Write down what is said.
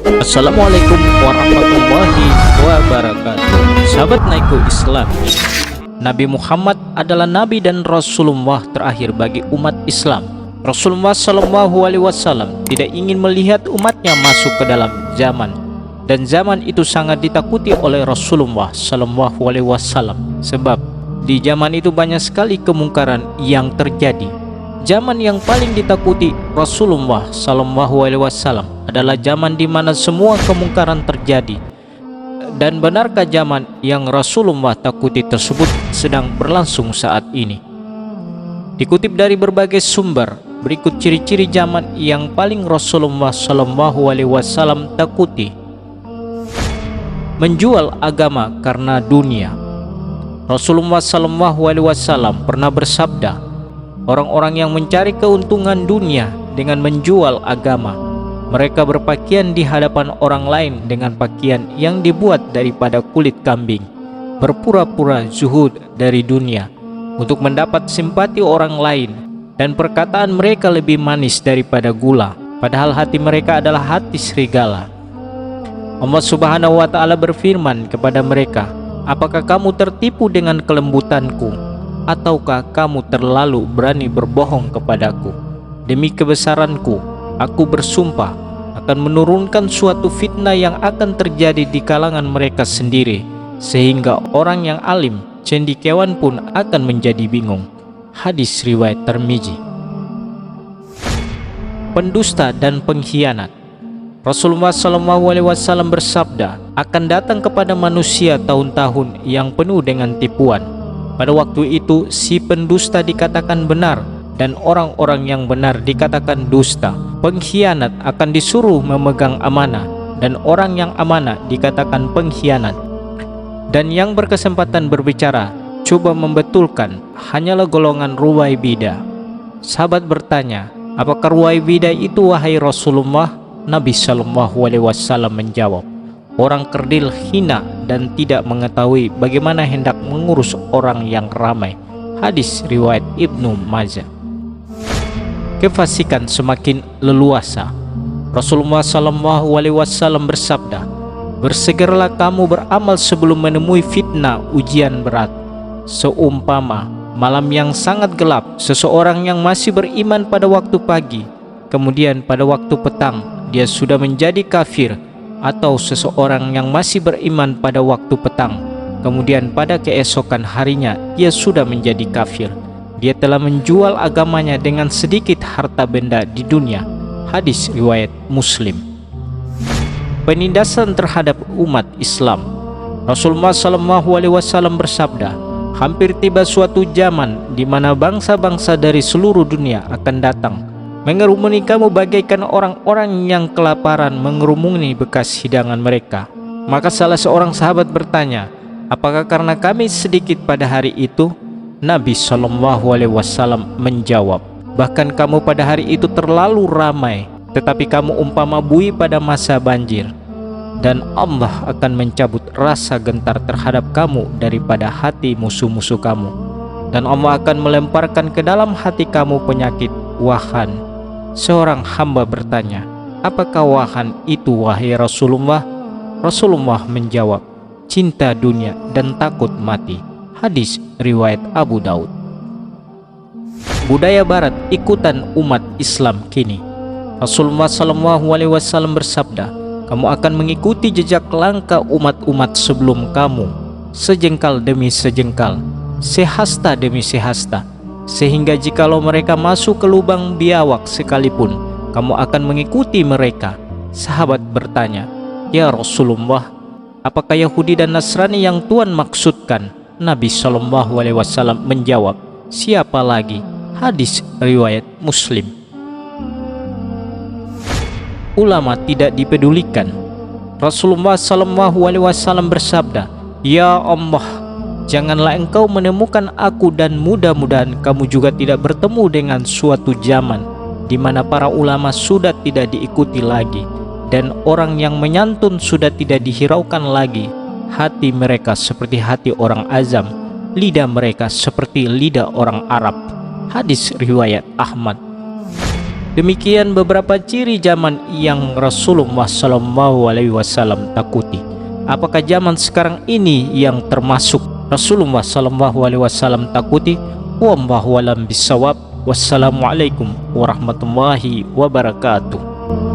Assalamualaikum warahmatullahi wabarakatuh. Sahabat Naiko Islam, Nabi Muhammad adalah Nabi dan Rasulullah terakhir bagi umat Islam. Rasulullah SAW tidak ingin melihat umatnya masuk ke dalam zaman, dan zaman itu sangat ditakuti oleh Rasulullah SAW. Sebab di zaman itu banyak sekali kemungkaran yang terjadi. Zaman yang paling ditakuti Rasulullah SAW adalah zaman di mana semua kemungkaran terjadi. Dan benarkah zaman yang Rasulullah takuti tersebut sedang berlangsung saat ini? Dikutip dari berbagai sumber, berikut ciri-ciri zaman yang paling Rasulullah SAW takuti. Menjual agama karena dunia. Rasulullah SAW pernah bersabda, orang-orang yang mencari keuntungan dunia dengan menjual agama, mereka berpakaian di hadapan orang lain dengan pakaian yang dibuat daripada kulit kambing, berpura-pura zuhud dari dunia untuk mendapat simpati orang lain, dan perkataan mereka lebih manis daripada gula, padahal hati mereka adalah hati serigala. Allah Subhanahu wa Ta'ala berfirman kepada mereka, apakah kamu tertipu dengan kelembutanku? Ataukah kamu terlalu berani berbohong kepadaku? Demi kebesaranku, aku bersumpah akan menurunkan suatu fitnah yang akan terjadi di kalangan mereka sendiri, sehingga orang yang alim, cendekiawan pun akan menjadi bingung. Hadis riwayat Tirmizi. Pendusta dan pengkhianat. Rasulullah SAW bersabda, akan datang kepada manusia tahun-tahun yang penuh dengan tipuan. Pada waktu itu si pendusta dikatakan benar dan orang-orang yang benar dikatakan dusta. Pengkhianat akan disuruh memegang amanah dan orang yang amanah dikatakan pengkhianat. Dan yang berkesempatan berbicara coba membetulkan hanyalah golongan Ruwaibidah. Sahabat bertanya, apakah Ruwaibidah itu wahai Rasulullah? Nabi SAW menjawab, orang kerdil, hina, dan tidak mengetahui bagaimana hendak mengurus orang yang ramai. Hadis riwayat Ibnu Majah. Kefasikan semakin leluasa. Rasulullah SAW bersabda, bersegeralah kamu beramal sebelum menemui fitnah ujian berat. Seumpama malam yang sangat gelap, seseorang yang masih beriman pada waktu pagi, kemudian pada waktu petang dia sudah menjadi kafir, atau seseorang yang masih beriman pada waktu petang, kemudian pada keesokan harinya dia sudah menjadi kafir. Dia telah menjual agamanya dengan sedikit harta benda di dunia. Hadis riwayat Muslim. Penindasan terhadap umat Islam. Rasulullah SAW bersabda, hampir tiba suatu zaman di mana bangsa-bangsa dari seluruh dunia akan datang, mengerumuni kamu bagaikan orang-orang yang kelaparan mengerumuni bekas hidangan mereka. Maka salah seorang sahabat bertanya, apakah karena kami sedikit pada hari itu? Nabi SAW menjawab, bahkan kamu pada hari itu terlalu ramai, tetapi kamu umpama buih pada masa banjir. Dan Allah akan mencabut rasa gentar terhadap kamu daripada hati musuh-musuh kamu, dan Allah akan melemparkan ke dalam hati kamu penyakit wahan. Seorang hamba bertanya, apakah wahan itu wahai Rasulullah? Rasulullah menjawab, cinta dunia dan takut mati. Hadis riwayat Abu Daud. Budaya barat ikutan umat Islam kini. Rasulullah SAW bersabda, kamu akan mengikuti jejak langkah umat-umat sebelum kamu, sejengkal demi sejengkal, sehasta demi sehasta, sehingga jikalau mereka masuk ke lubang biawak sekalipun, kamu akan mengikuti mereka. Sahabat bertanya, ya Rasulullah, apakah Yahudi dan Nasrani yang Tuhan maksudkan? Nabi SAW menjawab, siapa lagi? Hadis riwayat Muslim. Ulama tidak dipedulikan. Rasulullah SAW bersabda, ya Allah, janganlah engkau menemukan aku dan mudah-mudahan kamu juga tidak bertemu dengan suatu zaman di mana para ulama sudah tidak diikuti lagi dan orang yang menyantun sudah tidak dihiraukan lagi. Hati mereka seperti hati orang azam, lidah mereka seperti lidah orang Arab. Hadis riwayat Ahmad. Demikian beberapa ciri zaman yang Rasulullah SAW takuti. Apakah zaman sekarang ini yang termasuk Rasulullah SAW takuti? Wallahu a'lam bishawab. Wassalamualaikum warahmatullahi wabarakatuh.